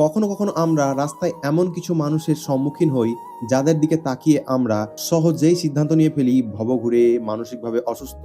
কখনো কখনো আমরা রাস্তায় এমন কিছু মানুষের সম্মুখীন হই যাদের দিকে তাকিয়ে আমরা সহজেই সিদ্ধান্ত নিয়ে ফেলি ভবঘুরে, মানসিকভাবে অসুস্থ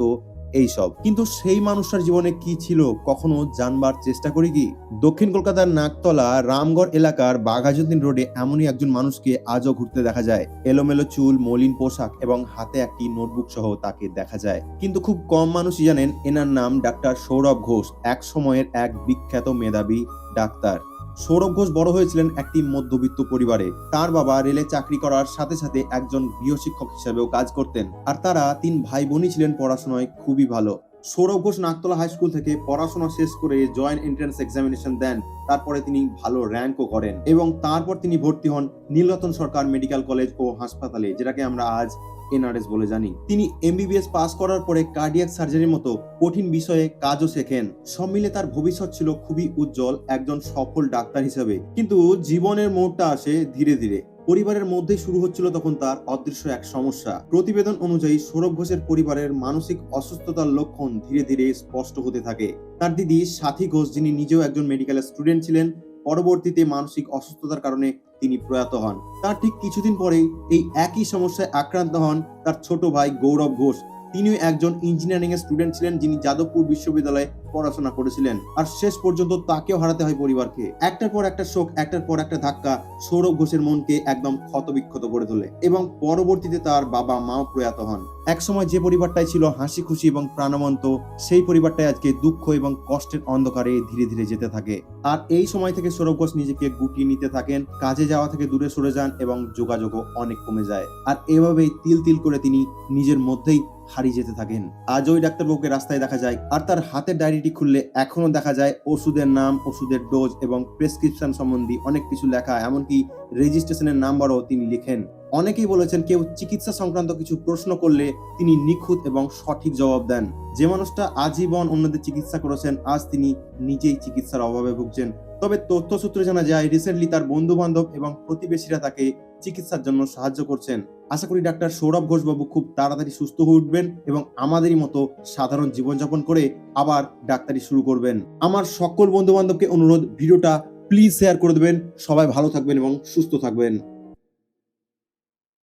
এইসব। কিন্তু সেই মানুষটার জীবনে কি ছিল কখনো জানবার চেষ্টা করি কি? দক্ষিণ কলকাতার নাকতলা রামগড় এলাকার বাঘাযতীন রোডে এমনই একজন মানুষকে আজও ঘুরতে দেখা যায়। এলোমেলো চুল, মলিন পোশাক এবং হাতে একটি নোটবুক সহ তাকে দেখা যায়। কিন্তু খুব কম মানুষই জানেন এনার নাম ডাক্তার সৌরভ ঘোষ, এক সময়ের এক বিখ্যাত মেধাবী ডাক্তার। সৌরভ ঘোষ বড় হয়েছিলেন একটি মধ্যবিত্ত পরিবারে। তার বাবা রেলে চাকরি করার সাথে সাথে একজন গৃহশিক্ষক হিসেবেও কাজ করতেন, আর তারা 3 ভাই বোনই ছিলেন পড়াশোনায় খুবই ভালো। সৌরভ ঘোষ নাকতলা হাই স্কুল থেকে পড়াশোনা শেষ করে জয়েন্ট এন্ট্রান্স এক্সামিনেশন দেন। তারপরে তিনি ভালো র্যাঙ্কও করেন এবং তারপর তিনি ভর্তি হন নীলরতন সরকার মেডিকেল কলেজ ও হাসপাতালে, যেটাকে আমরা আজ এনআরএস বলে জানি। তিনি এমবিবিএস পাস করার পরে কার্ডিয়াক সার্জারির মতো কঠিন বিষয়ে কাজও শেখেন। সব মিলে তার ভবিষ্যৎ ছিল খুবই উজ্জ্বল একজন সফল ডাক্তার হিসেবে। কিন্তু জীবনের মোড়টা আসে ধীরে ধীরে। পরিবারের মধ্যেই শুরু হচ্ছিল তখন তার অদৃশ্য এক সমস্যা। প্রতিবেদন অনুযায়ী সৌরভ ঘোষের পরিবারের মানসিক অসুস্থতার লক্ষণ ধীরে ধীরে স্পষ্ট হতে থাকে। তার দিদি সাথী ঘোষ, যিনি নিজেও একজন মেডিকেল স্টুডেন্ট ছিলেন, পরবর্তীতে মানসিক অসুস্থতার কারণে তিনি প্রয়াত হন। তার ঠিক কিছুদিন পরেই এই একই সমস্যায় আক্রান্ত হন তার ছোট ভাই গৌরব ঘোষ। তিনিও একজন ইঞ্জিনিয়ারিং এর স্টুডেন্ট ছিলেন, যিনি যাদবপুর বিশ্ববিদ্যালয়ে পড়াশোনা করেছিলেন। আর শেষ পর্যন্ত তাকেও হারাতে হয় পরিবারকে। একটার পর একটা শোক, একটার পর একটা ধাক্কা সৌরভ ঘোষের মনকে একদম ক্ষতবিক্ষত করে তোলে এবং পরবর্তীতে তার বাবা মাও প্রয়াত হন। একসময় যে পরিবারটাই ছিল হাসি খুশি এবং প্রাণবন্ত, সেই পরিবারটাই আজকে দুঃখ এবং কষ্টের অন্ধকারে ধীরে ধীরে যেতে থাকে। আর এই সময় থেকে সৌরভ ঘোষ নিজেকে গুটিয়ে নিতে থাকেন, কাজে যাওয়া থেকে দূরে সরে যান এবং যোগাযোগও অনেক কমে যায়। আর এভাবেই তিল তিল করে তিনি নিজের মধ্যেই হারিয়ে যেতে থাকেন। আজ ওই ডাক্তারবাবুকে রাস্তায় দেখা যায়, আর তার হাতের ডায়েরিটি খুললে এখনো দেখা যায় ওষুধের নাম, ওষুধের ডোজ এবং প্রেসক্রিপশন সম্বন্ধী অনেক কিছু লেখা, এমনকি রেজিস্ট্রেশনের নাম্বারও তিনি লিখেন। অনেকেই বলেছেন কেউ চিকিৎসা সংক্রান্ত কিছু প্রশ্ন করলে তিনি নিখুঁত এবং সঠিক জবাব দেন। যে মানুষটা আজীবন অন্যদের চিকিৎসা করেছেন, আজ তিনি নিজেই চিকিৎসার অভাবে ভুগছেন। তবে তথ্য সূত্রে জানা যায় রিসেন্টলি তার বন্ধু বান্ধব এবং প্রতিবেশীরা তাকে চিকিৎসার জন্য সাহায্য করছেন। আশা করি ডাক্তার সৌরভ ঘোষ বাবু খুব তাড়াতাড়ি সুস্থ হয়ে উঠবেন এবং আমাদেরই মতো সাধারণ জীবনযাপন করে আবার ডাক্তারি শুরু করবেন। আমার সকল বন্ধু বান্ধবকে অনুরোধ, ভিডিওটা প্লিজ শেয়ার করে দেবেন। সবাই ভালো থাকবেন এবং সুস্থ থাকবেন।